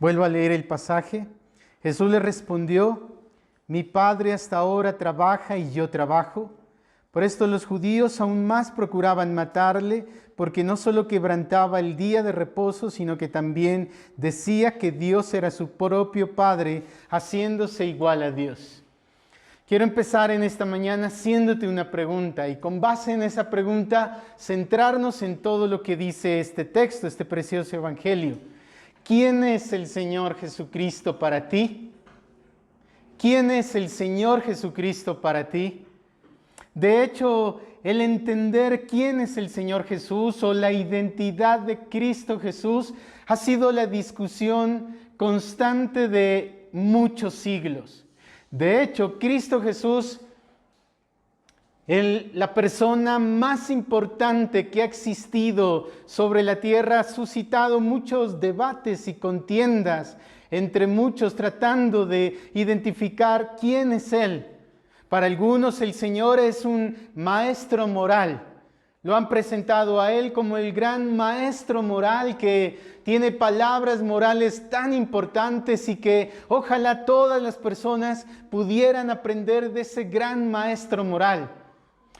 Vuelvo a leer el pasaje. Jesús le respondió: mi Padre hasta ahora trabaja y yo trabajo. Por esto los judíos aún más procuraban matarle, porque no solo quebrantaba el día de reposo, sino que también decía que Dios era su propio Padre, haciéndose igual a Dios. Quiero empezar en esta mañana haciéndote una pregunta y con base en esa pregunta centrarnos en todo lo que dice este texto, este precioso evangelio. ¿Quién es el Señor Jesucristo para ti? ¿Quién es el Señor Jesucristo para ti? De hecho, el entender quién es el Señor Jesús o la identidad de Cristo Jesús ha sido la discusión constante de muchos siglos. De hecho, Cristo Jesús, la persona más importante que ha existido sobre la tierra, ha suscitado muchos debates y contiendas entre muchos tratando de identificar quién es Él. Para algunos el Señor es un maestro moral. Lo han presentado a Él como el gran maestro moral que tiene palabras morales tan importantes y que ojalá todas las personas pudieran aprender de ese gran maestro moral.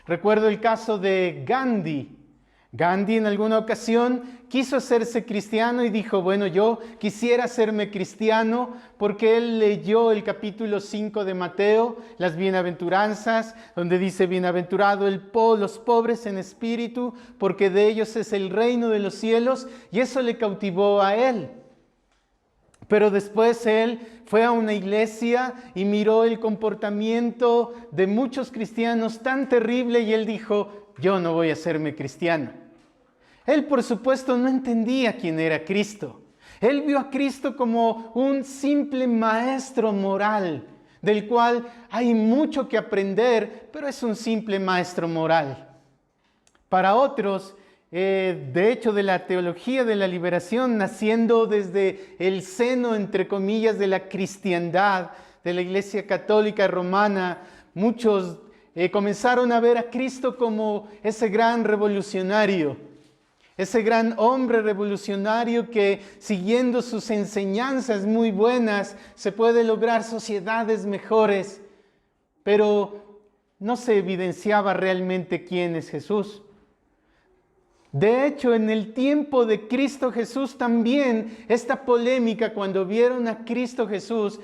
Recuerdo el caso de Gandhi. Gandhi en alguna ocasión quiso hacerse cristiano y dijo, bueno, yo quisiera hacerme cristiano porque él leyó el capítulo 5 de Mateo, las bienaventuranzas, donde dice, bienaventurado los pobres en espíritu, porque de ellos es el reino de los cielos, y eso le cautivó a él. Pero después él fue a una iglesia y miró el comportamiento de muchos cristianos tan terrible y él dijo, yo no voy a hacerme cristiano. Él, por supuesto, no entendía quién era Cristo. Él vio a Cristo como un simple maestro moral, del cual hay mucho que aprender, pero es un simple maestro moral. Para otros, de hecho, de la teología de la liberación, naciendo desde el seno, entre comillas, de la cristiandad, de la Iglesia Católica Romana, muchos comenzaron a ver a Cristo como ese gran revolucionario. Ese gran hombre revolucionario que siguiendo sus enseñanzas muy buenas se puede lograr sociedades mejores, pero no se evidenciaba realmente quién es Jesús. De hecho, en el tiempo de Cristo Jesús también esta polémica cuando vieron a Cristo Jesús,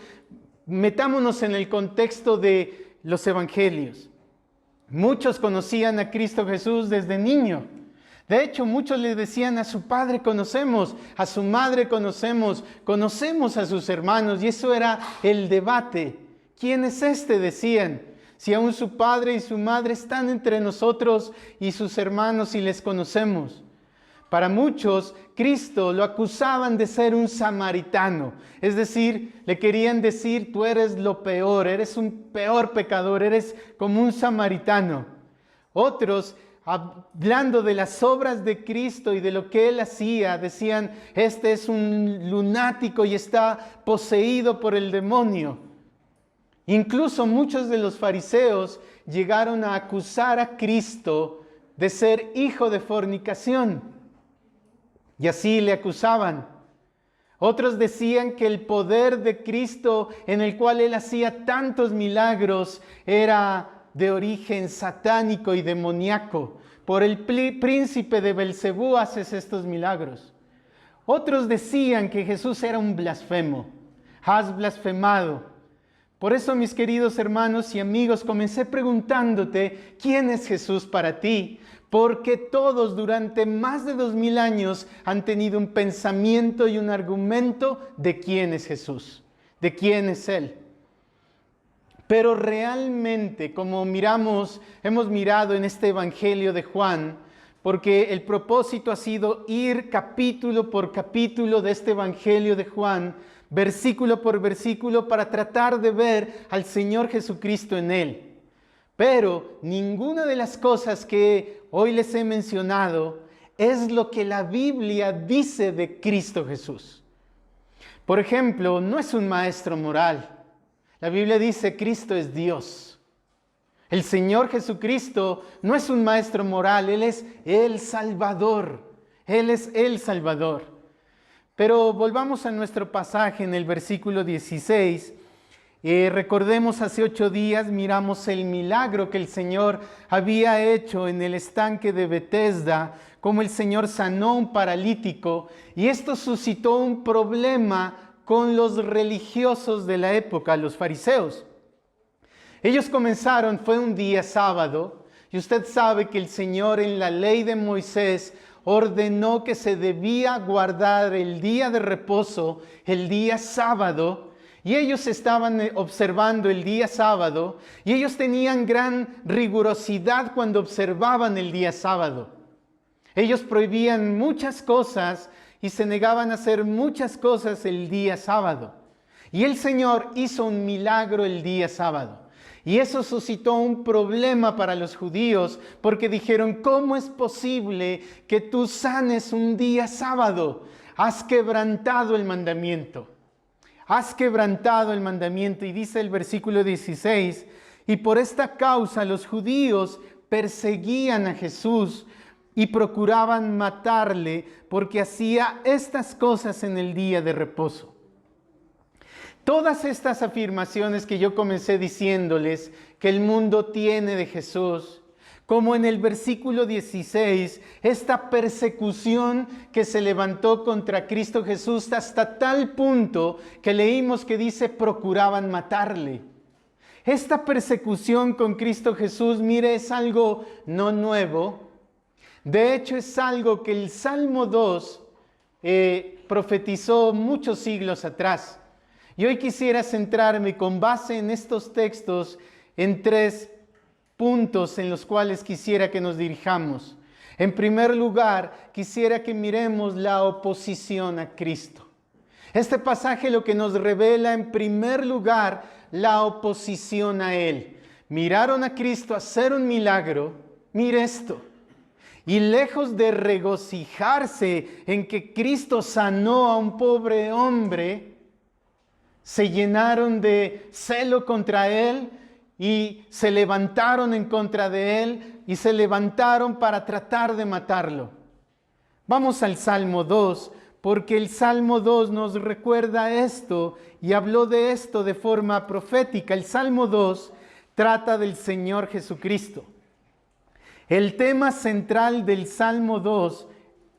metámonos en el contexto de los evangelios. Muchos conocían a Cristo Jesús desde niño. De hecho, muchos le decían a su padre conocemos, a su madre conocemos a sus hermanos, y eso era el debate. ¿Quién es este?, decían. Si aún su padre y su madre están entre nosotros y sus hermanos y les conocemos. Para muchos, Cristo lo acusaban de ser un samaritano. Es decir, le querían decir, tú eres lo peor, eres un peor pecador, eres como un samaritano. Otros, hablando de las obras de Cristo y de lo que Él hacía, decían, este es un lunático y está poseído por el demonio. Incluso muchos de los fariseos llegaron a acusar a Cristo de ser hijo de fornicación. Y así le acusaban. Otros decían que el poder de Cristo, en el cual Él hacía tantos milagros, era de origen satánico y demoníaco. Por el príncipe de Belcebú haces estos milagros. Otros decían que Jesús era un blasfemo. Has blasfemado. Por eso, mis queridos hermanos y amigos, comencé preguntándote, ¿quién es Jesús para ti? Porque todos durante más de 2000 años han tenido un pensamiento y un argumento de quién es Jesús, de quién es Él. Pero realmente, como hemos mirado en este Evangelio de Juan, porque el propósito ha sido ir capítulo por capítulo de este Evangelio de Juan, versículo por versículo, para tratar de ver al Señor Jesucristo en él. Pero ninguna de las cosas que hoy les he mencionado es lo que la Biblia dice de Cristo Jesús. Por ejemplo, no es un maestro moral. La Biblia dice Cristo es Dios. El Señor Jesucristo no es un maestro moral, Él es el Salvador. Él es el Salvador. Pero volvamos a nuestro pasaje en el versículo 16. Recordemos, hace 8 días miramos el milagro que el Señor había hecho en el estanque de Betesda, como el Señor sanó a un paralítico, y esto suscitó un problema con los religiosos de la época, los fariseos. Ellos comenzaron, fue un día sábado, y usted sabe que el Señor en la ley de Moisés ordenó que se debía guardar el día de reposo, el día sábado, y ellos estaban observando el día sábado, y ellos tenían gran rigurosidad cuando observaban el día sábado. Ellos prohibían muchas cosas y se negaban a hacer muchas cosas el día sábado. Y el Señor hizo un milagro el día sábado. Y eso suscitó un problema para los judíos, porque dijeron: ¿cómo es posible que tú sanes un día sábado? Has quebrantado el mandamiento. Has quebrantado el mandamiento. Y dice el versículo 16, y por esta causa los judíos perseguían a Jesús y procuraban matarle, porque hacía estas cosas en el día de reposo. Todas estas afirmaciones que yo comencé diciéndoles que el mundo tiene de Jesús, como en el versículo 16, esta persecución que se levantó contra Cristo Jesús hasta tal punto que leímos que dice procuraban matarle. Esta persecución con Cristo Jesús, mire, es algo no nuevo. De hecho, es algo que el Salmo 2 profetizó muchos siglos atrás. Y hoy quisiera centrarme con base en estos textos en 3 puntos en los cuales quisiera que nos dirijamos. En primer lugar, quisiera que miremos la oposición a Cristo. Este pasaje lo que nos revela en primer lugar la oposición a Él. Miraron a Cristo hacer un milagro, mire esto, y lejos de regocijarse en que Cristo sanó a un pobre hombre, se llenaron de celo contra Él y se levantaron en contra de Él y se levantaron para tratar de matarlo. Vamos al Salmo 2, porque el Salmo 2 nos recuerda esto y habló de esto de forma profética. El Salmo 2 trata del Señor Jesucristo. El tema central del Salmo 2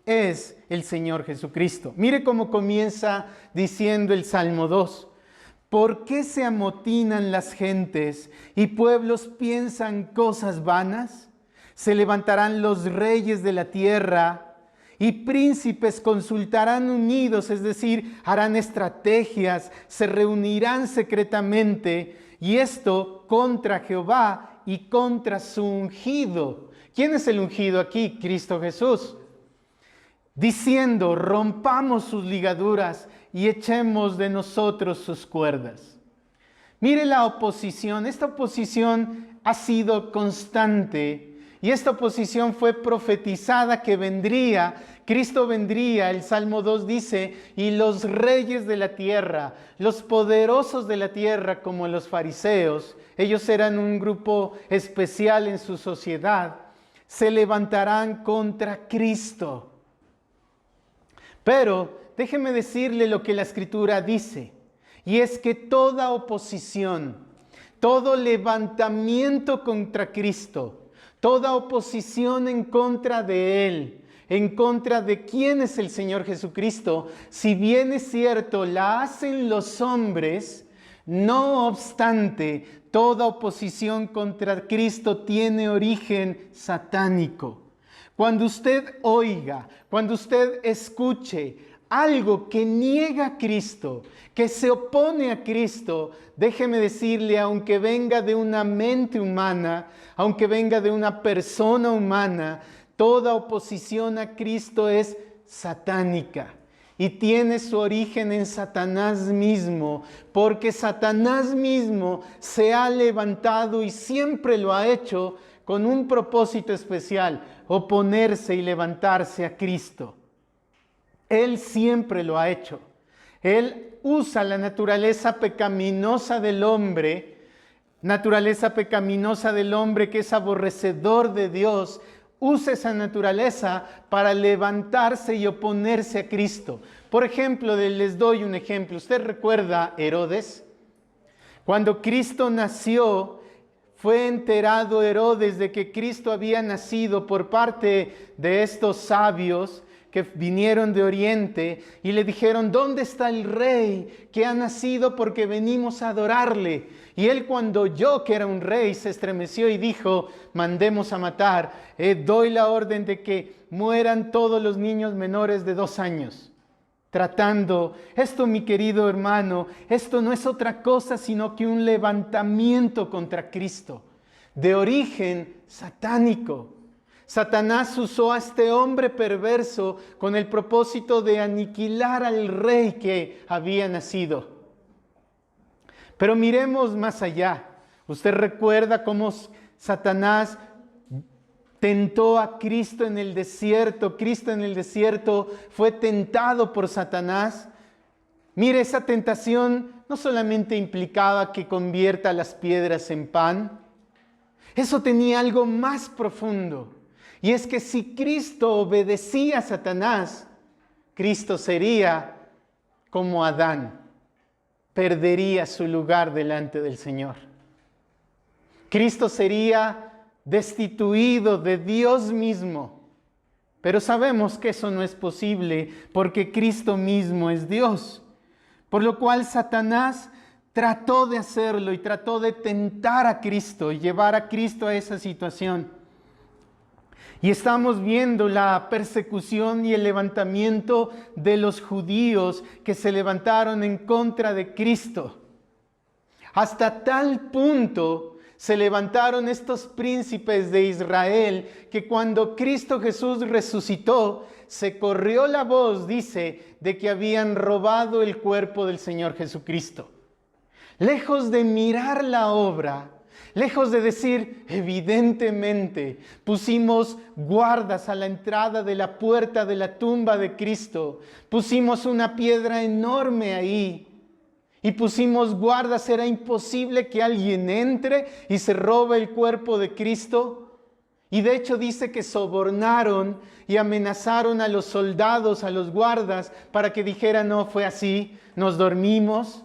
es el Señor Jesucristo. Mire cómo comienza diciendo el Salmo 2. ¿Por qué se amotinan las gentes y pueblos piensan cosas vanas? Se levantarán los reyes de la tierra y príncipes consultarán unidos, es decir, harán estrategias, se reunirán secretamente, y esto contra Jehová y contra su ungido. ¿Quién es el ungido aquí? Cristo Jesús. Diciendo: rompamos sus ligaduras y echemos de nosotros sus cuerdas. Mire la oposición. Esta oposición ha sido constante y esta oposición fue profetizada que vendría. Cristo vendría, el Salmo 2 dice, y los reyes de la tierra, los poderosos de la tierra como los fariseos, ellos eran un grupo especial en su sociedad, se levantarán contra Cristo. Pero déjeme decirle lo que la Escritura dice, y es que toda oposición, todo levantamiento contra Cristo, toda oposición en contra de Él, en contra de quién es el Señor Jesucristo, si bien es cierto, la hacen los hombres, no obstante, toda oposición contra Cristo tiene origen satánico. Cuando usted oiga, cuando usted escuche algo que niega a Cristo, que se opone a Cristo, déjeme decirle, aunque venga de una mente humana, aunque venga de una persona humana, toda oposición a Cristo es satánica y tiene su origen en Satanás mismo, porque Satanás mismo se ha levantado y siempre lo ha hecho con un propósito especial: oponerse y levantarse a Cristo. Él siempre lo ha hecho. Él usa la naturaleza pecaminosa del hombre que es aborrecedor de Dios, usa esa naturaleza para levantarse y oponerse a Cristo. Por ejemplo, les doy un ejemplo. ¿Usted recuerda Herodes? Cuando Cristo nació, fue enterado Herodes de que Cristo había nacido por parte de estos sabios que vinieron de Oriente y le dijeron: ¿dónde está el rey que ha nacido? Porque venimos a adorarle. Y él, cuando oyó que era un rey, se estremeció y dijo: mandemos a matar. Doy la orden de que mueran todos los niños menores de 2 años. Tratando, esto, mi querido hermano, esto no es otra cosa sino que un levantamiento contra Cristo, de origen satánico. Satanás usó a este hombre perverso con el propósito de aniquilar al rey que había nacido. Pero miremos más allá. Usted recuerda cómo Satanás tentó a Cristo en el desierto. Cristo en el desierto fue tentado por Satanás. Mire, esa tentación no solamente implicaba que convierta las piedras en pan. Eso tenía algo más profundo. Y es que si Cristo obedecía a Satanás, Cristo sería como Adán. Perdería su lugar delante del Señor. Cristo sería destituido de Dios mismo. Pero sabemos que eso no es posible porque Cristo mismo es Dios. Por lo cual Satanás trató de hacerlo y trató de tentar a Cristo y llevar a Cristo a esa situación. Y estamos viendo la persecución y el levantamiento de los judíos que se levantaron en contra de Cristo. Hasta tal punto se levantaron estos príncipes de Israel que cuando Cristo Jesús resucitó, se corrió la voz, dice, de que habían robado el cuerpo del Señor Jesucristo. Lejos de mirar la obra, lejos de decir: evidentemente pusimos guardas a la entrada de la puerta de la tumba de Cristo, pusimos una piedra enorme ahí y pusimos guardas, era imposible que alguien entre y se robe el cuerpo de Cristo. Y de hecho dice que sobornaron y amenazaron a los soldados, a los guardas, para que dijeran: no fue así, nos dormimos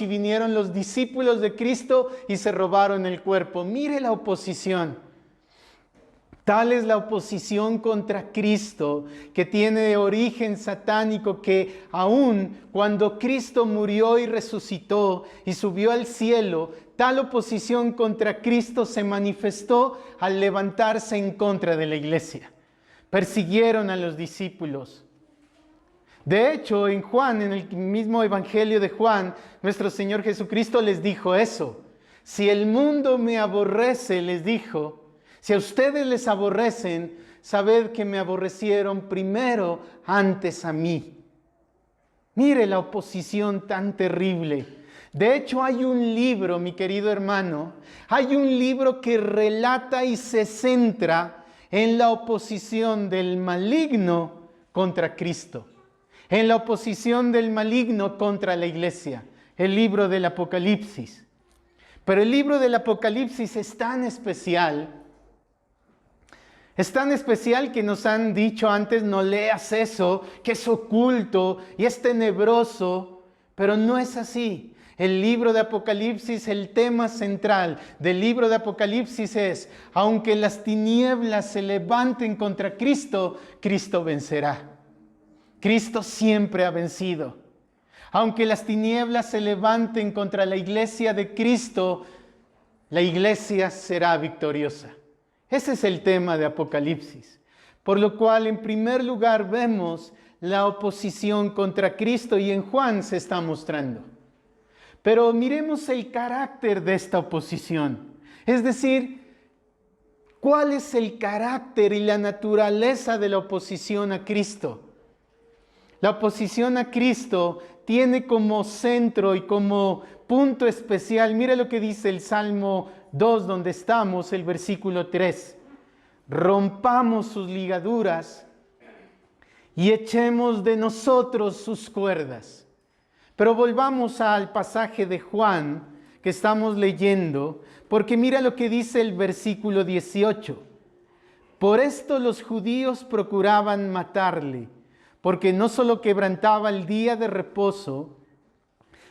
y vinieron los discípulos de Cristo y se robaron el cuerpo. Mire la oposición. Tal es la oposición contra Cristo, que tiene de origen satánico, que aun cuando Cristo murió y resucitó y subió al cielo, tal oposición contra Cristo se manifestó al levantarse en contra de la iglesia. Persiguieron a los discípulos. De hecho, en Juan, en el mismo Evangelio de Juan, nuestro Señor Jesucristo les dijo eso. Si el mundo me aborrece, les dijo, si a ustedes les aborrecen, sabed que me aborrecieron primero antes a mí. Mire la oposición tan terrible. De hecho, hay un libro, mi querido hermano, hay un libro que relata y se centra en la oposición del maligno contra Cristo. En la oposición del maligno contra la iglesia, el libro del Apocalipsis. Pero el libro del Apocalipsis es tan especial que nos han dicho antes: no leas eso, que es oculto y es tenebroso, pero no es así. El libro de Apocalipsis, el tema central del libro de Apocalipsis es: aunque las tinieblas se levanten contra Cristo, Cristo vencerá. Cristo siempre ha vencido. Aunque las tinieblas se levanten contra la iglesia de Cristo, la iglesia será victoriosa. Ese es el tema de Apocalipsis. Por lo cual, en primer lugar, vemos la oposición contra Cristo y en Juan se está mostrando. Pero miremos el carácter de esta oposición. Es decir, ¿cuál es el carácter y la naturaleza de la oposición a Cristo? La oposición a Cristo tiene como centro y como punto especial, mire lo que dice el Salmo 2, donde estamos, el versículo 3. Rompamos sus ligaduras y echemos de nosotros sus cuerdas. Pero volvamos al pasaje de Juan que estamos leyendo, porque mira lo que dice el versículo 18. Por esto los judíos procuraban matarle, porque no solo quebrantaba el día de reposo,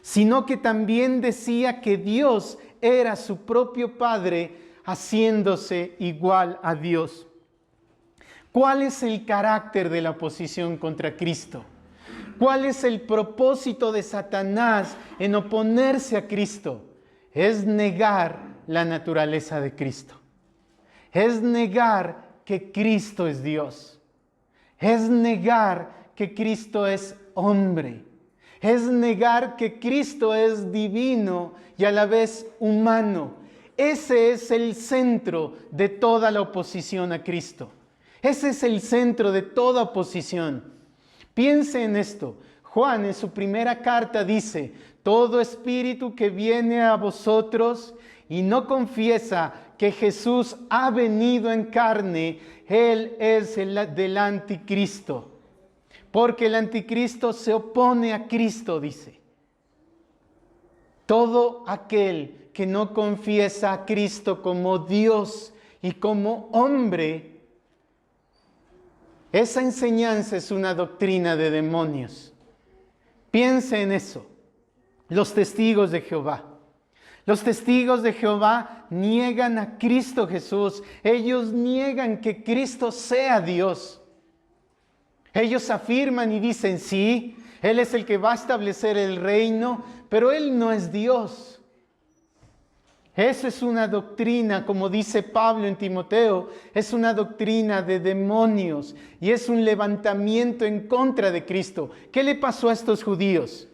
sino que también decía que Dios era su propio Padre, haciéndose igual a Dios. ¿Cuál es el carácter de la oposición contra Cristo? ¿Cuál es el propósito de Satanás en oponerse a Cristo? Es negar la naturaleza de Cristo. Es negar que Cristo es Dios. Es negar que Cristo es hombre. Es negar que Cristo es divino y a la vez humano. Ese es el centro de toda la oposición a Cristo. Ese es el centro de toda oposición. Piense en esto. Juan en su primera carta dice: todo espíritu que viene a vosotros y no confiesa que Jesús ha venido en carne, él es del anticristo. Porque el anticristo se opone a Cristo, dice. Todo aquel que no confiesa a Cristo como Dios y como hombre, esa enseñanza es una doctrina de demonios. Piense en eso. Los testigos de Jehová. Los testigos de Jehová niegan a Cristo Jesús. Ellos niegan que Cristo sea Dios. Ellos afirman y dicen, sí, Él es el que va a establecer el reino, pero Él no es Dios. Eso es una doctrina, como dice Pablo en Timoteo, es una doctrina de demonios y es un levantamiento en contra de Cristo. ¿Qué le pasó a estos judíos?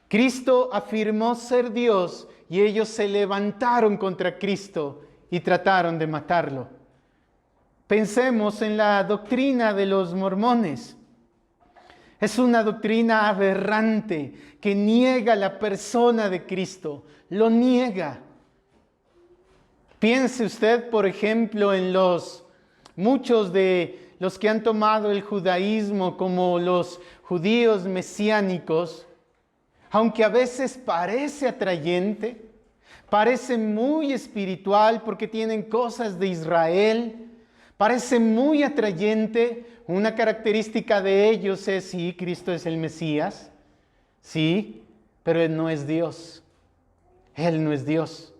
Cristo afirmó ser Dios y ellos se levantaron contra Cristo y trataron de matarlo. Pensemos en la doctrina de los mormones. Es una doctrina aberrante que niega la persona de Cristo, lo niega. Piense usted, por ejemplo, en muchos de los que han tomado el judaísmo como los judíos mesiánicos, aunque a veces parece atrayente, parece muy espiritual porque tienen cosas de Israel, parece muy atrayente. Una característica de ellos es, sí, Cristo es el Mesías, sí, pero Él no es Dios. Él no es Dios.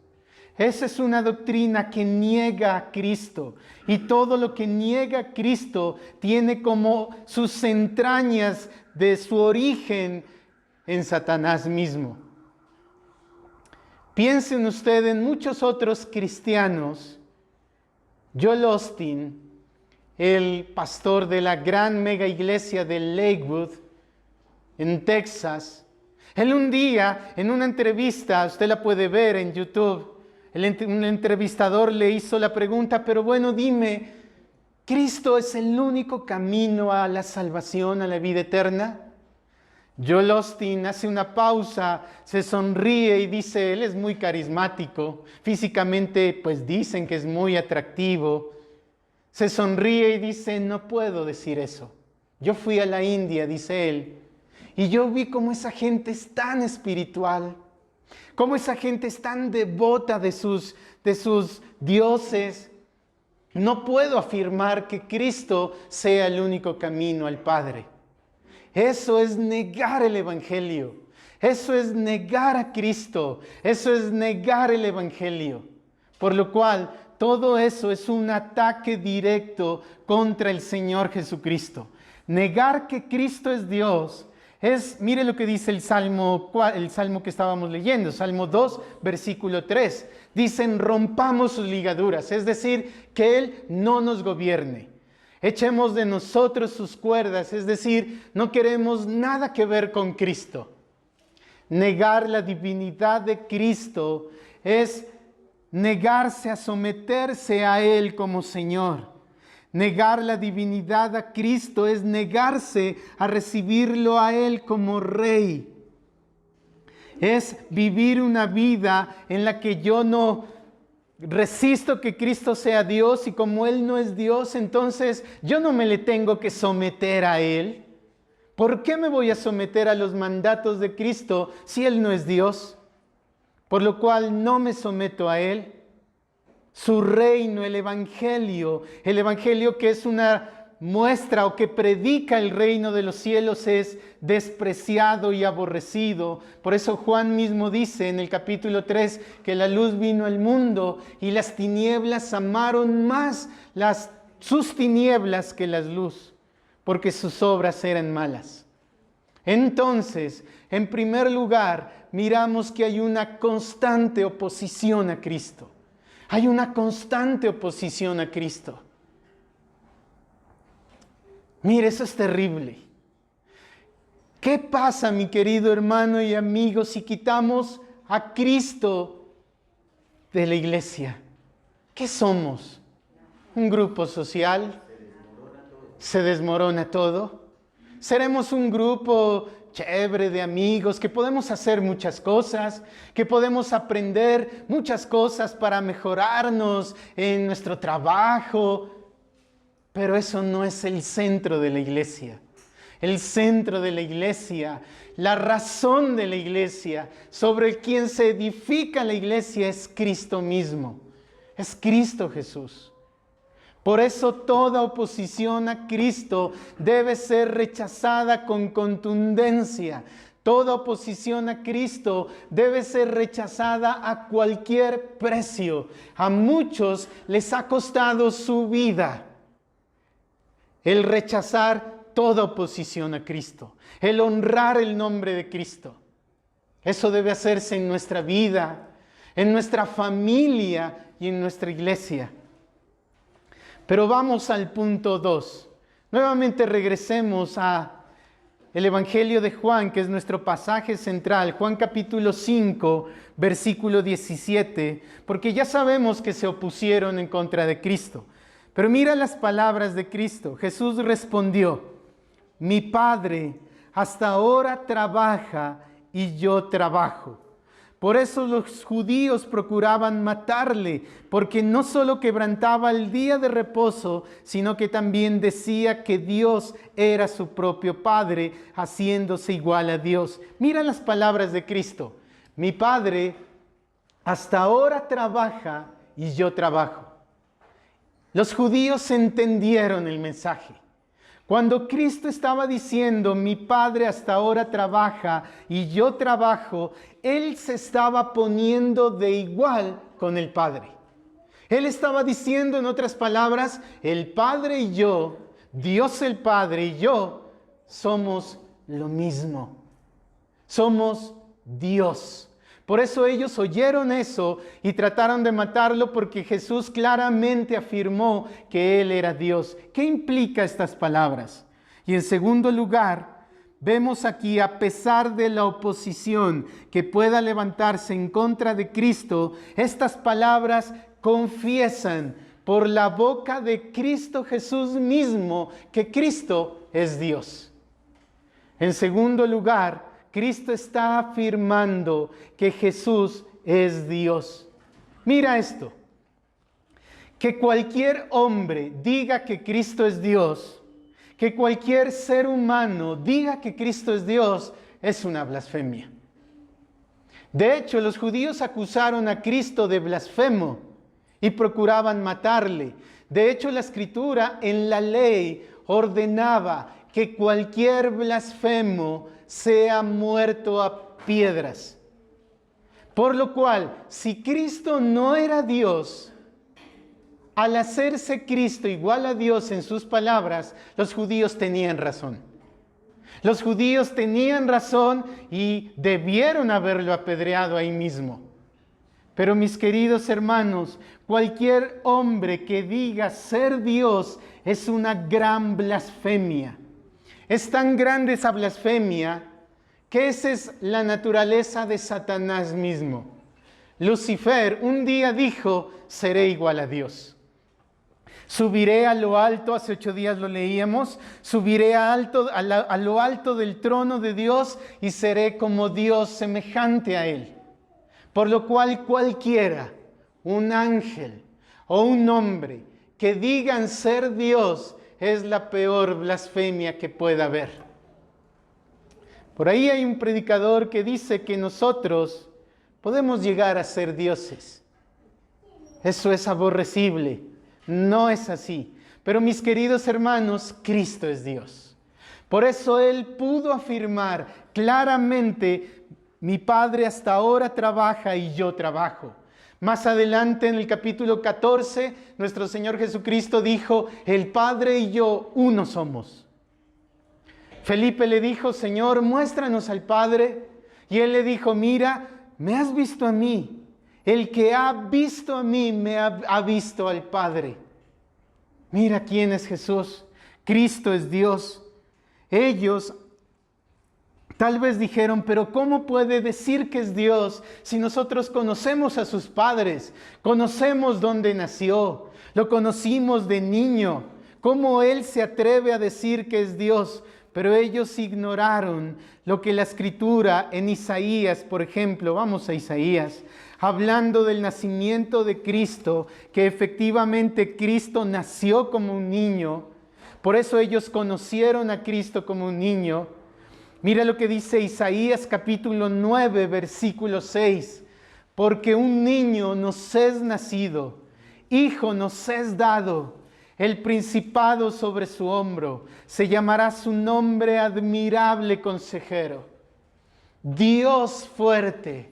Esa es una doctrina que niega a Cristo. Y todo lo que niega a Cristo tiene como sus entrañas de su origen en Satanás mismo. Piensen ustedes en muchos otros cristianos. Joel Osteen, el pastor de la gran mega iglesia de Lakewood, en Texas, él un día, en una entrevista, usted la puede ver en YouTube, un entrevistador le hizo la pregunta, pero bueno, dime, ¿Cristo es el único camino a la salvación, a la vida eterna? Joel Osteen hace una pausa, se sonríe y dice, él es muy carismático, físicamente pues dicen que es muy atractivo. Se sonríe y dice, no puedo decir eso. Yo fui a la India, dice él, y yo vi cómo esa gente es tan espiritual, cómo esa gente es tan devota de sus dioses. No puedo afirmar que Cristo sea el único camino al Padre. Eso es negar el Evangelio. Eso es negar a Cristo. Eso es negar el Evangelio. Por lo cual, todo eso es un ataque directo contra el Señor Jesucristo. Negar que Cristo es Dios mire lo que dice el salmo que estábamos leyendo, Salmo 2, versículo 3. Dicen, rompamos sus ligaduras, es decir, que Él no nos gobierne. Echemos de nosotros sus cuerdas, es decir, no queremos nada que ver con Cristo. Negar la divinidad de Cristo es negarse a someterse a Él como Señor. Negar la divinidad a Cristo es negarse a recibirlo a Él como Rey. Es vivir una vida en la que yo no resisto que Cristo sea Dios y como Él no es Dios, entonces yo no me le tengo que someter a Él. ¿Por qué me voy a someter a los mandatos de Cristo si Él no es Dios? Por lo cual no me someto a Él. Su reino, el Evangelio que es una muestra o que predica el reino de los cielos es despreciado y aborrecido. Por eso Juan mismo dice en el capítulo 3 que la luz vino al mundo y las tinieblas amaron más sus tinieblas que la luz, porque sus obras eran malas. Entonces, en primer lugar, miramos que hay una constante oposición a Cristo. Hay una constante oposición a Cristo. Mire, eso es terrible. ¿Qué pasa, mi querido hermano y amigo, si quitamos a Cristo de la iglesia? ¿Qué somos? ¿Un grupo social? ¿Se desmorona todo? ¿Seremos un grupo chévere de amigos que podemos hacer muchas cosas, que podemos aprender muchas cosas para mejorarnos en nuestro trabajo? Pero eso no es el centro de la iglesia. El centro de la iglesia, la razón de la iglesia, sobre quien se edifica la iglesia es Cristo mismo. Es Cristo Jesús. Por eso toda oposición a Cristo debe ser rechazada con contundencia. Toda oposición a Cristo debe ser rechazada a cualquier precio. A muchos les ha costado su vida el rechazar toda oposición a Cristo, el honrar el nombre de Cristo. Eso debe hacerse en nuestra vida, en nuestra familia y en nuestra iglesia. Pero vamos al punto 2. Nuevamente regresemos a el Evangelio de Juan, que es nuestro pasaje central, Juan capítulo 5, versículo 17, porque ya sabemos que se opusieron en contra de Cristo. Pero mira las palabras de Cristo. Jesús respondió: mi Padre hasta ahora trabaja y yo trabajo. Por eso los judíos procuraban matarle, porque no solo quebrantaba el día de reposo, sino que también decía que Dios era su propio Padre, haciéndose igual a Dios. Mira las palabras de Cristo. Mi Padre hasta ahora trabaja y yo trabajo. Los judíos entendieron el mensaje. Cuando Cristo estaba diciendo, mi Padre hasta ahora trabaja y yo trabajo, Él se estaba poniendo de igual con el Padre. Él estaba diciendo, en otras palabras, el Padre y yo, Dios el Padre y yo, somos lo mismo. Somos Dios. Por eso ellos oyeron eso y trataron de matarlo, porque Jesús claramente afirmó que Él era Dios. ¿Qué implica estas palabras? Y en segundo lugar, vemos aquí, a pesar de la oposición que pueda levantarse en contra de Cristo, estas palabras confiesan por la boca de Cristo Jesús mismo que Cristo es Dios. En segundo lugar, Cristo está afirmando que Jesús es Dios. Mira esto. Que cualquier hombre diga que Cristo es Dios, que cualquier ser humano diga que Cristo es Dios, es una blasfemia. De hecho, los judíos acusaron a Cristo de blasfemo y procuraban matarle. De hecho, la Escritura en la ley ordenaba que cualquier blasfemo sea muerto a piedras. Por lo cual, si Cristo no era Dios, al hacerse Cristo igual a Dios en sus palabras, los judíos tenían razón. Los judíos tenían razón y debieron haberlo apedreado ahí mismo. Pero mis queridos hermanos, cualquier hombre que diga ser Dios es una gran blasfemia. Es tan grande esa blasfemia que esa es la naturaleza de Satanás mismo. Lucifer un día dijo, seré igual a Dios. Subiré a lo alto, hace 8 días lo leíamos, subiré a lo alto del trono de Dios y seré como Dios, semejante a Él. Por lo cual cualquiera, un ángel o un hombre que digan ser Dios, es la peor blasfemia que pueda haber. Por ahí hay un predicador que dice que nosotros podemos llegar a ser dioses. Eso es aborrecible. No es así. Pero mis queridos hermanos, Cristo es Dios. Por eso Él pudo afirmar claramente, mi Padre hasta ahora trabaja y yo trabajo. Más adelante en el capítulo 14, nuestro Señor Jesucristo dijo, el Padre y yo uno somos. Felipe le dijo, Señor, muéstranos al Padre. Y Él le dijo, mira, me has visto a mí. El que ha visto a mí me ha visto al Padre. Mira quién es Jesús. Cristo es Dios. Ellos tal vez dijeron, pero ¿cómo puede decir que es Dios si nosotros conocemos a sus padres? Conocemos dónde nació, lo conocimos de niño. ¿Cómo Él se atreve a decir que es Dios? Pero ellos ignoraron lo que la Escritura en Isaías, por ejemplo, vamos a Isaías, hablando del nacimiento de Cristo, que efectivamente Cristo nació como un niño. Por eso ellos conocieron a Cristo como un niño. Mira lo que dice Isaías capítulo 9, versículo 6. Porque un niño nos es nacido, hijo nos es dado, el principado sobre su hombro. Se llamará su nombre admirable consejero, Dios fuerte.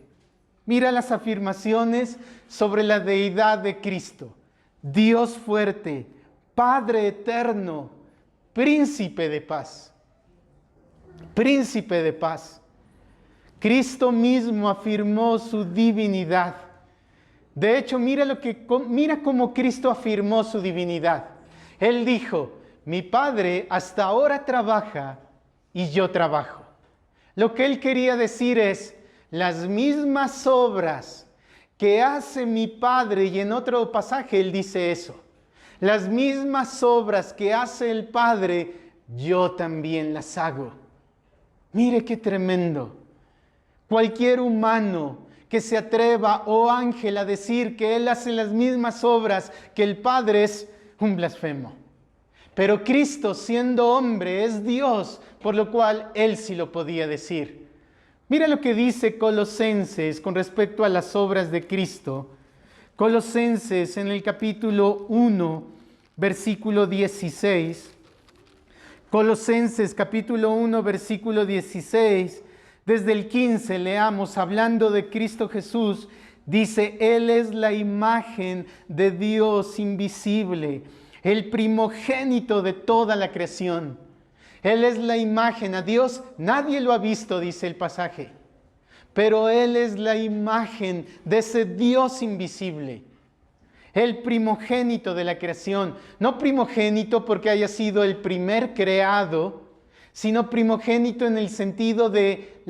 Mira las afirmaciones sobre la deidad de Cristo. Dios fuerte, Padre eterno, príncipe de paz. Príncipe de paz. Cristo mismo afirmó su divinidad. De hecho, mira cómo Cristo afirmó su divinidad. Él dijo, mi Padre hasta ahora trabaja y yo trabajo. Lo que Él quería decir es, las mismas obras que hace mi Padre, y en otro pasaje Él dice eso, las mismas obras que hace el Padre, yo también las hago. Mire qué tremendo. Cualquier humano que se atreva o ángel a decir que Él hace las mismas obras que el Padre es un blasfemo. Pero Cristo, siendo hombre, es Dios, por lo cual Él sí lo podía decir. Mira lo que dice Colosenses con respecto a las obras de Cristo. Colosenses en el capítulo 1, versículo 16. Colosenses capítulo 1, versículo 16. Desde el 15 leamos, hablando de Cristo Jesús, dice, Él es la imagen de Dios invisible, el primogénito de toda la creación. Él es la imagen, a Dios nadie lo ha visto, dice el pasaje, pero Él es la imagen de ese Dios invisible, el primogénito de la creación. No primogénito porque haya sido el primer creado, sino primogénito en el sentido de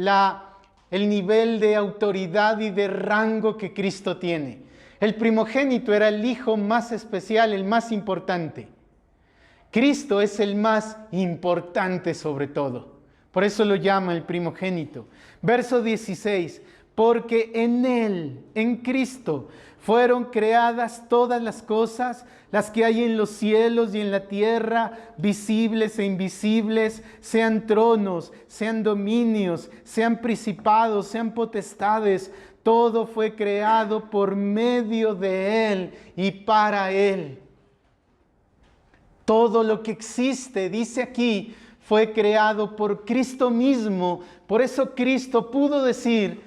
el nivel de autoridad y de rango que Cristo tiene. El primogénito era el hijo más especial, el más importante. Cristo es el más importante sobre todo. Por eso lo llama el primogénito. Verso 16. Porque en Él, en Cristo, fueron creadas todas las cosas, las que hay en los cielos y en la tierra, visibles e invisibles, sean tronos, sean dominios, sean principados, sean potestades. Todo fue creado por medio de Él y para Él. Todo lo que existe, dice aquí, fue creado por Cristo mismo. Por eso Cristo pudo decir,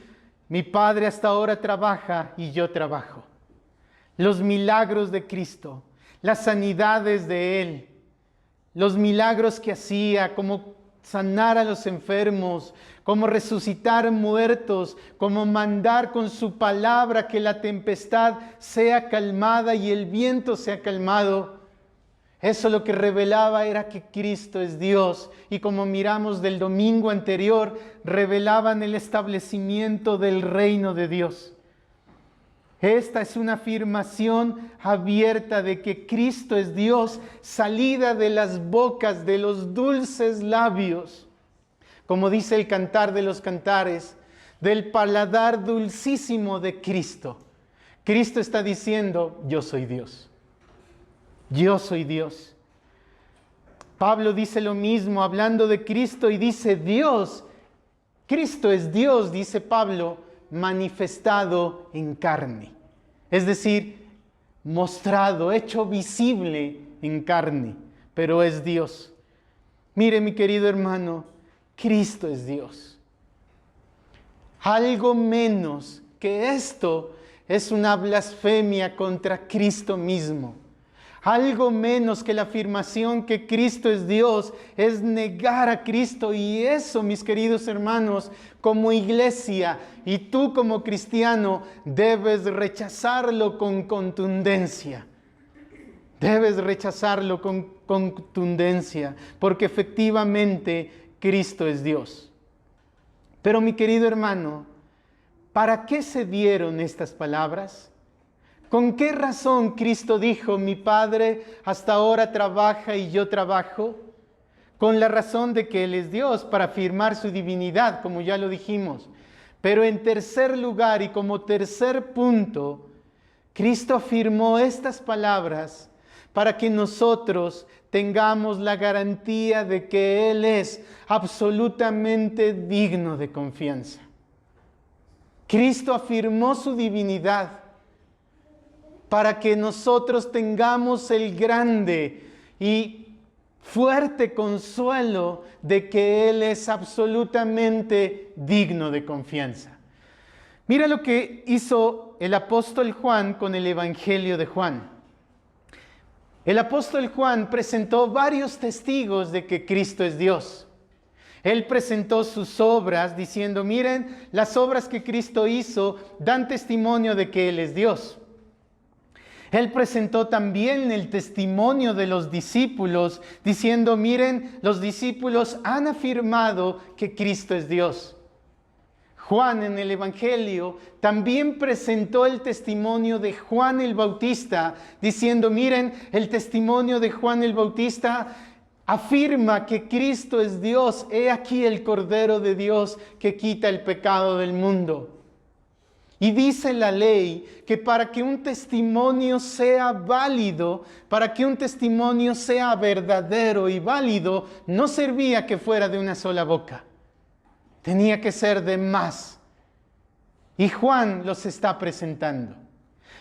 mi Padre hasta ahora trabaja y yo trabajo. Los milagros de Cristo, las sanidades de Él, los milagros que hacía, como sanar a los enfermos, como resucitar muertos, como mandar con su palabra que la tempestad sea calmada y el viento sea calmado. Eso lo que revelaba era que Cristo es Dios, y como miramos del domingo anterior, revelaban el establecimiento del reino de Dios. Esta es una afirmación abierta de que Cristo es Dios, salida de las bocas, de los dulces labios, como dice el Cantar de los Cantares, del paladar dulcísimo de Cristo. Cristo está diciendo, yo soy Dios. Yo soy Dios. Pablo dice lo mismo hablando de Cristo y dice Dios. Cristo es Dios, dice Pablo, manifestado en carne. Es decir, mostrado, hecho visible en carne, pero es Dios. Mire, mi querido hermano, Cristo es Dios. Algo menos que esto es una blasfemia contra Cristo mismo. Algo menos que la afirmación que Cristo es Dios es negar a Cristo, y eso, mis queridos hermanos, como iglesia y tú como cristiano, debes rechazarlo con contundencia. Debes rechazarlo con contundencia, porque efectivamente Cristo es Dios. Pero mi querido hermano, ¿para qué se dieron estas palabras? ¿Con qué razón Cristo dijo, mi Padre hasta ahora trabaja y yo trabajo? Con la razón de que Él es Dios, para afirmar su divinidad, como ya lo dijimos. Pero en tercer lugar y como tercer punto, Cristo afirmó estas palabras para que nosotros tengamos la garantía de que Él es absolutamente digno de confianza. Cristo afirmó su divinidad para que nosotros tengamos el grande y fuerte consuelo de que Él es absolutamente digno de confianza. Mira lo que hizo el apóstol Juan con el Evangelio de Juan. El apóstol Juan presentó varios testigos de que Cristo es Dios. Él presentó sus obras diciendo, miren, las obras que Cristo hizo dan testimonio de que Él es Dios. Él presentó también el testimonio de los discípulos, diciendo, miren, los discípulos han afirmado que Cristo es Dios. Juan en el Evangelio también presentó el testimonio de Juan el Bautista, diciendo, miren, el testimonio de Juan el Bautista afirma que Cristo es Dios. He aquí el Cordero de Dios que quita el pecado del mundo. Y dice la ley que para que un testimonio sea válido, para que un testimonio sea verdadero y válido, no servía que fuera de una sola boca. Tenía que ser de más. Y Juan los está presentando.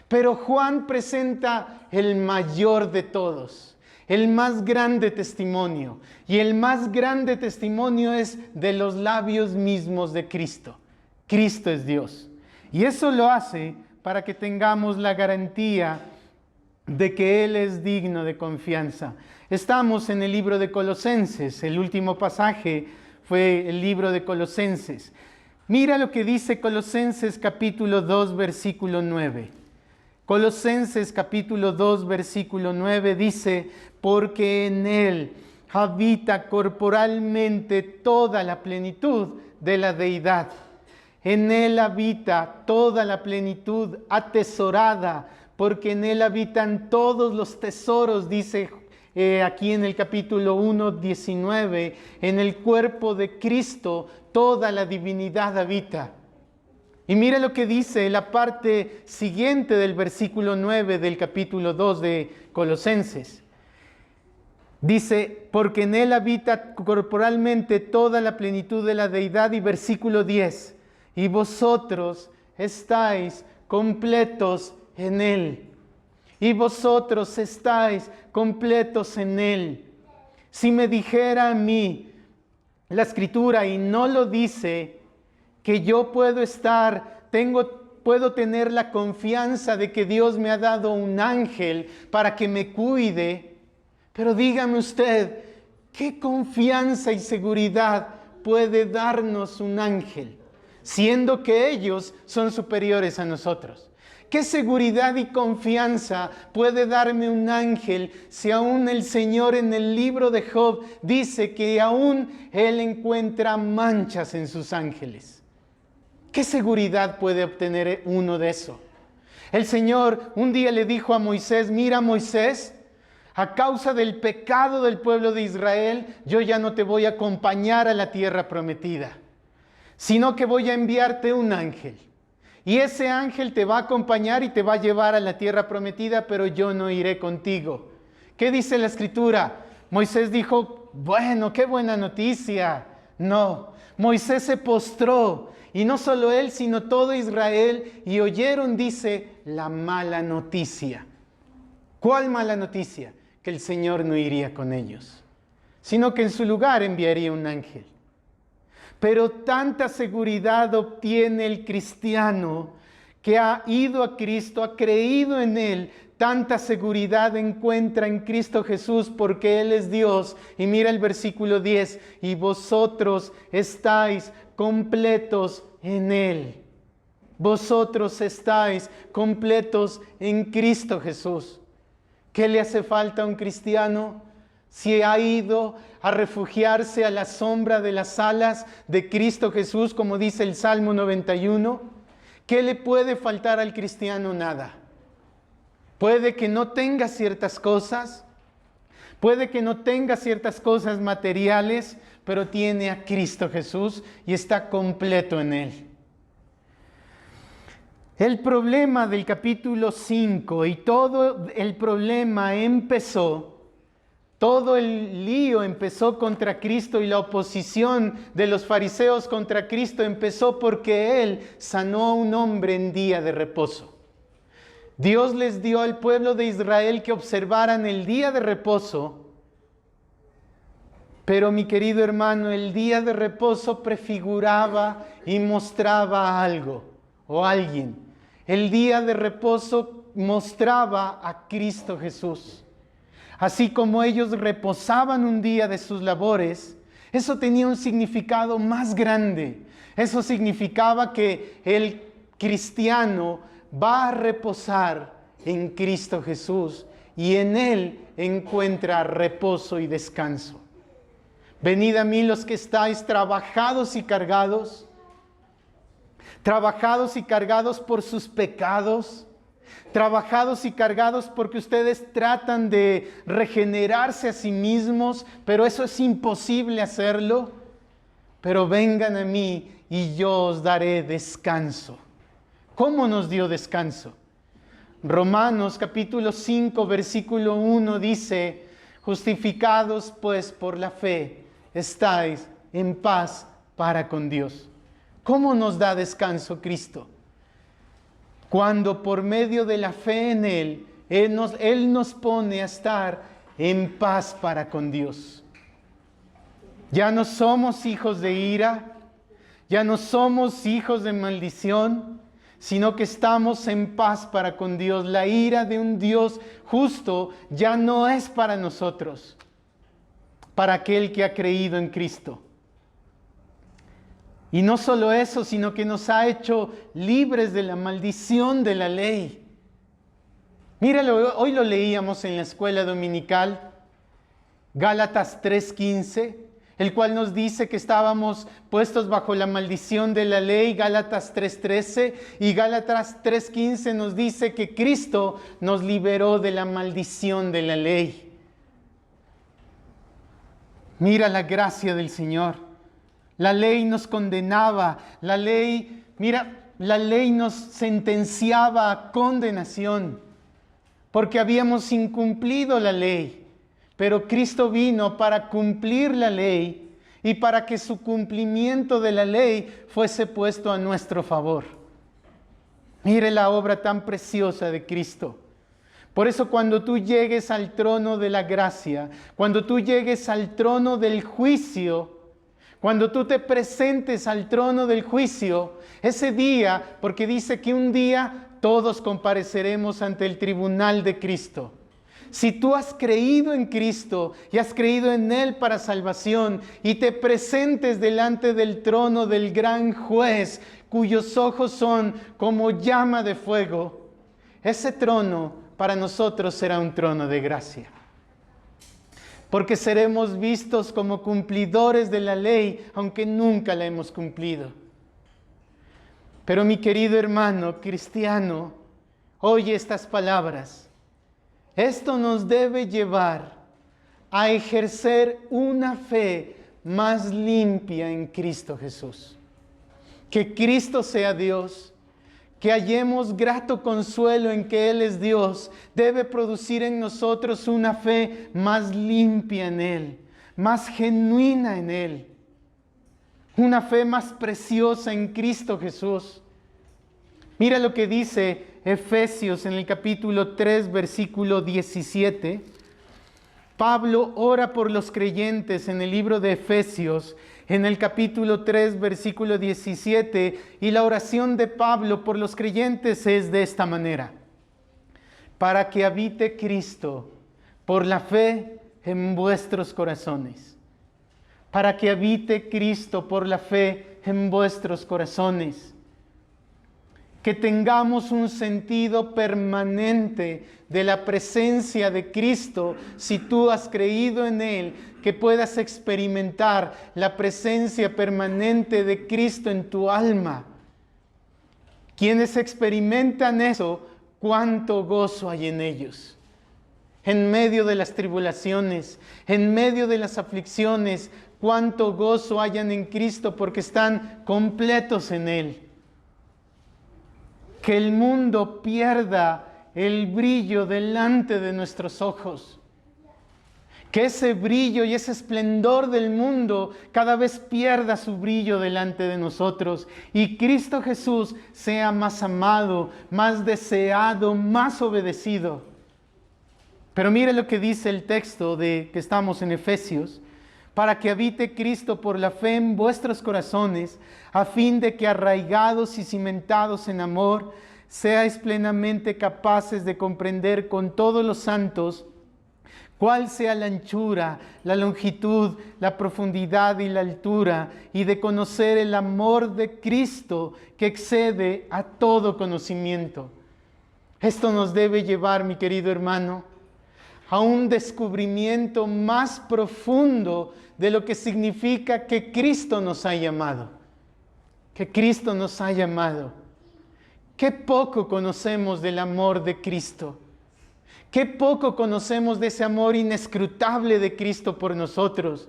Pero Juan presenta el mayor de todos, el más grande testimonio. Y el más grande testimonio es de los labios mismos de Cristo. Cristo es Dios. Y eso lo hace para que tengamos la garantía de que Él es digno de confianza. Estamos en el libro de Colosenses. El último pasaje fue el libro de Colosenses. Mira lo que dice Colosenses capítulo 2, versículo 9. Colosenses capítulo 2, versículo 9 dice, porque en Él habita corporalmente toda la plenitud de la deidad. En Él habita toda la plenitud atesorada, porque en Él habitan todos los tesoros, dice aquí en el capítulo 1, 19, en el cuerpo de Cristo toda la divinidad habita. Y mira lo que dice la parte siguiente del versículo 9 del capítulo 2 de Colosenses. Dice, porque en Él habita corporalmente toda la plenitud de la deidad, y versículo 10. Y vosotros estáis completos en Él. Y vosotros estáis completos en Él. Si me dijera a mí la Escritura, y no lo dice, que yo puedo tener la confianza de que Dios me ha dado un ángel para que me cuide. Pero dígame usted, ¿qué confianza y seguridad puede darnos un ángel, siendo que ellos son superiores a nosotros? ¿Qué seguridad y confianza puede darme un ángel si aún el Señor en el libro de Job dice que aún Él encuentra manchas en sus ángeles? ¿Qué seguridad puede obtener uno de eso? El Señor un día le dijo a Moisés, mira Moisés, a causa del pecado del pueblo de Israel, yo ya no te voy a acompañar a la tierra prometida, sino que voy a enviarte un ángel. Y ese ángel te va a acompañar y te va a llevar a la tierra prometida, pero yo no iré contigo. ¿Qué dice la Escritura? Moisés dijo, bueno, qué buena noticia. No, Moisés se postró, y no solo él, sino todo Israel, y oyeron, dice, la mala noticia. ¿Cuál mala noticia? que el Señor no iría con ellos, sino que en su lugar enviaría un ángel. Pero tanta seguridad obtiene el cristiano que ha ido a Cristo, ha creído en Él, tanta seguridad encuentra en Cristo Jesús porque Él es Dios. Y mira el versículo 10, y vosotros estáis completos en Él. Vosotros estáis completos en Cristo Jesús. ¿Qué le hace falta a un cristiano? Si ha ido a refugiarse a la sombra de las alas de Cristo Jesús, como dice el Salmo 91, ¿qué le puede faltar al cristiano? Nada. Puede que no tenga ciertas cosas, puede que no tenga ciertas cosas materiales, pero tiene a Cristo Jesús y está completo en Él. El problema del capítulo 5 y todo el problema empezó, todo el lío empezó contra Cristo y la oposición de los fariseos contra Cristo empezó porque Él sanó a un hombre en día de reposo. Dios les dio al pueblo de Israel que observaran el día de reposo, pero mi querido hermano, el día de reposo prefiguraba y mostraba algo o alguien. El día de reposo mostraba a Cristo Jesús. Así como ellos reposaban un día de sus labores, eso tenía un significado más grande. Eso significaba que el cristiano va a reposar en Cristo Jesús y en Él encuentra reposo y descanso. Venid a mí los que estáis trabajados y cargados por sus pecados, trabajados y cargados porque ustedes tratan de regenerarse a sí mismos, pero eso es imposible hacerlo. Pero vengan a mí y yo os daré descanso. ¿Cómo nos dio descanso? Romanos capítulo 5, versículo 1 dice, justificados pues por la fe, estáis en paz para con Dios. ¿Cómo nos da descanso Cristo? Cuando por medio de la fe en Él, Él nos pone a estar en paz para con Dios. Ya no somos hijos de ira, ya no somos hijos de maldición, sino que estamos en paz para con Dios. La ira de un Dios justo ya no es para nosotros, para aquel que ha creído en Cristo. Y no solo eso, sino que nos ha hecho libres de la maldición de la ley. Míralo, hoy lo leíamos en la escuela dominical, Gálatas 3:15, el cual nos dice que estábamos puestos bajo la maldición de la ley, Gálatas 3:13, y Gálatas 3:15 nos dice que Cristo nos liberó de la maldición de la ley. Mira la gracia del Señor. La ley nos condenaba, la ley nos sentenciaba a condenación, porque habíamos incumplido la ley. Pero Cristo vino para cumplir la ley y para que su cumplimiento de la ley fuese puesto a nuestro favor. Mire la obra tan preciosa de Cristo. Por eso cuando tú llegues al trono de la gracia, cuando tú llegues al trono del juicio, cuando tú te presentes al trono del juicio, ese día, porque dice que un día todos compareceremos ante el tribunal de Cristo. Si tú has creído en Cristo y has creído en Él para salvación y te presentes delante del trono del gran juez, cuyos ojos son como llama de fuego, ese trono para nosotros será un trono de gracia. Porque seremos vistos como cumplidores de la ley, aunque nunca la hemos cumplido. Pero mi querido hermano cristiano, oye estas palabras. Esto nos debe llevar a ejercer una fe más limpia en Cristo Jesús. Que Cristo sea Dios, que hallemos grato consuelo en que Él es Dios, debe producir en nosotros una fe más limpia en Él, más genuina en Él, una fe más preciosa en Cristo Jesús. Mira lo que dice Efesios en el capítulo 3, versículo 17. Pablo ora por los creyentes en el libro de Efesios, en el capítulo 3, versículo 17, y la oración de Pablo por los creyentes es de esta manera: para que habite Cristo por la fe en vuestros corazones. Para que habite Cristo por la fe en vuestros corazones. Que tengamos un sentido permanente de la presencia de Cristo, si tú has creído en Él, que puedas experimentar la presencia permanente de Cristo en tu alma. Quienes experimentan eso, cuánto gozo hay en ellos. En medio de las tribulaciones, en medio de las aflicciones, cuánto gozo hayan en Cristo porque están completos en Él. Que el mundo pierda el brillo delante de nuestros ojos. Que ese brillo y ese esplendor del mundo cada vez pierda su brillo delante de nosotros. Y Cristo Jesús sea más amado, más deseado, más obedecido. Pero mire lo que dice el texto de que estamos en Efesios. Para que habite Cristo por la fe en vuestros corazones, a fin de que arraigados y cimentados en amor, seáis plenamente capaces de comprender con todos los santos cuál sea la anchura, la longitud, la profundidad y la altura, y de conocer el amor de Cristo que excede a todo conocimiento. Esto nos debe llevar, mi querido hermano, a un descubrimiento más profundo de lo que significa que Cristo nos ha llamado. Que Cristo nos ha llamado. Qué poco conocemos del amor de Cristo. Qué poco conocemos de ese amor inescrutable de Cristo por nosotros.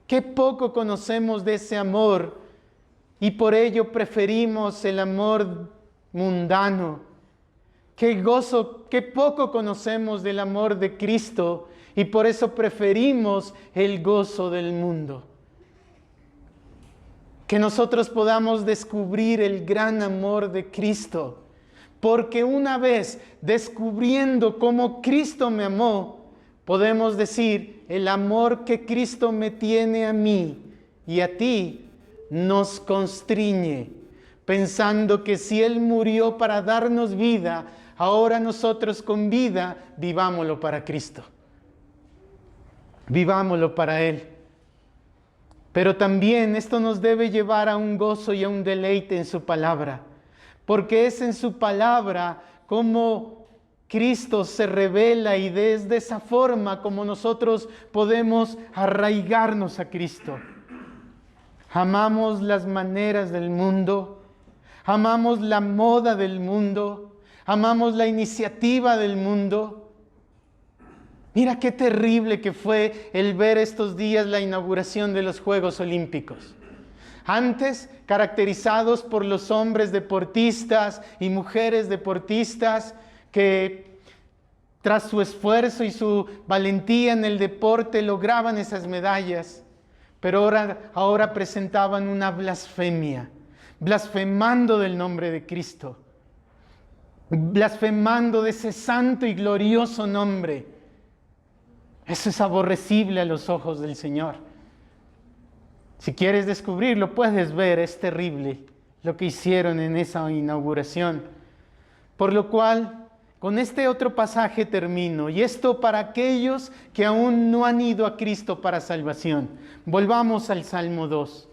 Qué poco conocemos de ese amor y por ello preferimos el amor mundano. Qué gozo, qué poco conocemos del amor de Cristo y por eso preferimos el gozo del mundo. Que nosotros podamos descubrir el gran amor de Cristo, porque una vez descubriendo cómo Cristo me amó, podemos decir: el amor que Cristo me tiene a mí y a ti nos constriñe, pensando que si Él murió para darnos vida, ahora nosotros con vida vivámoslo para Cristo. Vivámoslo para Él. Pero también esto nos debe llevar a un gozo y a un deleite en su palabra, porque es en su palabra como Cristo se revela y es de esa forma como nosotros podemos arraigarnos a Cristo. Amamos las maneras del mundo, amamos la moda del mundo, amamos la iniciativa del mundo. Mira qué terrible que fue el ver estos días la inauguración de los Juegos Olímpicos. Antes, caracterizados por los hombres deportistas y mujeres deportistas que tras su esfuerzo y su valentía en el deporte lograban esas medallas, pero ahora presentaban una blasfemia, blasfemando del nombre de Cristo, blasfemando de ese santo y glorioso nombre. Eso es aborrecible a los ojos del Señor. Si quieres descubrirlo, puedes ver, es terrible lo que hicieron en esa inauguración. Por lo cual, con este otro pasaje termino, y esto para aquellos que aún no han ido a Cristo para salvación. Volvamos al Salmo 2.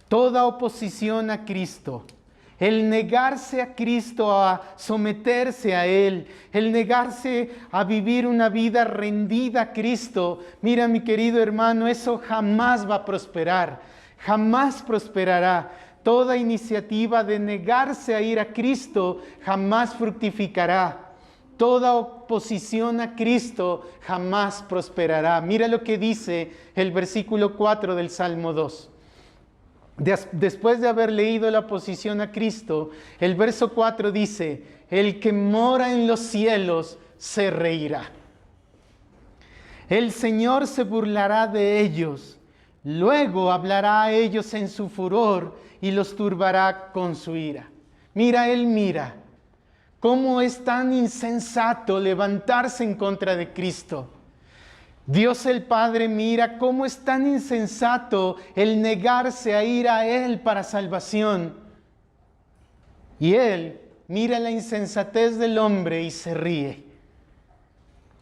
Toda oposición a Cristo, el negarse a Cristo, a someterse a Él, el negarse a vivir una vida rendida a Cristo, mira mi querido hermano, eso jamás va a prosperar, jamás prosperará. Toda iniciativa de negarse a ir a Cristo jamás fructificará. Toda oposición a Cristo jamás prosperará. Mira lo que dice el versículo 4 del Salmo 2. Después de haber leído la oposición a Cristo, el verso 4 dice: el que mora en los cielos se reirá. El Señor se burlará de ellos, luego hablará a ellos en su furor y los turbará con su ira. Mira, Él mira cómo es tan insensato levantarse en contra de Cristo. Dios el Padre mira cómo es tan insensato el negarse a ir a Él para salvación. Y Él mira la insensatez del hombre y se ríe.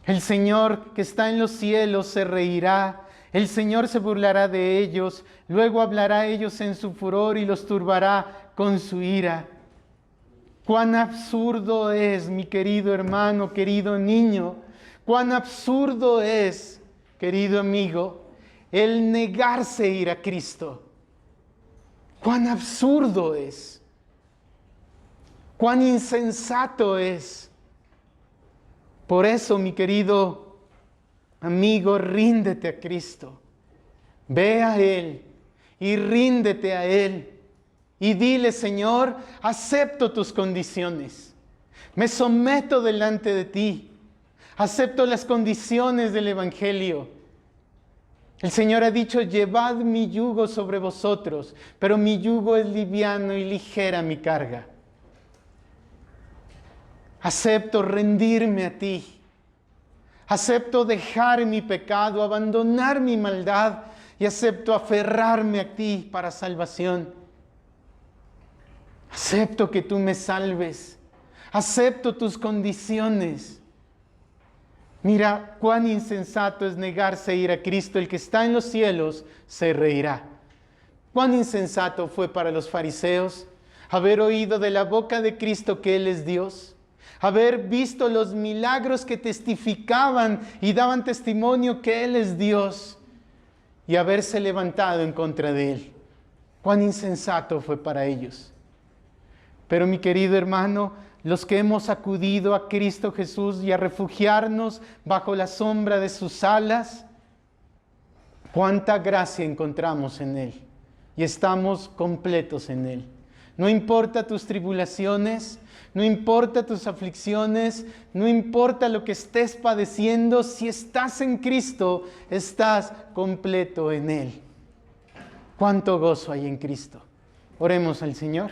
El Señor que está en los cielos se reirá. El Señor se burlará de ellos. Luego hablará a ellos en su furor y los turbará con su ira. Cuán absurdo es, mi querido hermano, querido niño. Cuán absurdo es, querido amigo, el negarse a ir a Cristo. Cuán absurdo es. Cuán insensato es. Por eso, mi querido amigo, ríndete a Cristo. Ve a Él y ríndete a Él. Y dile, Señor, acepto tus condiciones. Me someto delante de ti. Acepto las condiciones del Evangelio. El Señor ha dicho, llevad mi yugo sobre vosotros, pero mi yugo es liviano y ligera mi carga. Acepto rendirme a ti. Acepto dejar mi pecado, abandonar mi maldad y acepto aferrarme a ti para salvación. Acepto que tú me salves. Acepto tus condiciones. Mira cuán insensato es negarse a ir a Cristo. El que está en los cielos se reirá. Cuán insensato fue para los fariseos haber oído de la boca de Cristo que Él es Dios, haber visto los milagros que testificaban y daban testimonio que Él es Dios y haberse levantado en contra de Él. Cuán insensato fue para ellos. Pero mi querido hermano, los que hemos acudido a Cristo Jesús y a refugiarnos bajo la sombra de sus alas, cuánta gracia encontramos en Él y estamos completos en Él. No importa tus tribulaciones, no importa tus aflicciones, no importa lo que estés padeciendo, si estás en Cristo, estás completo en Él. Cuánto gozo hay en Cristo. Oremos al Señor.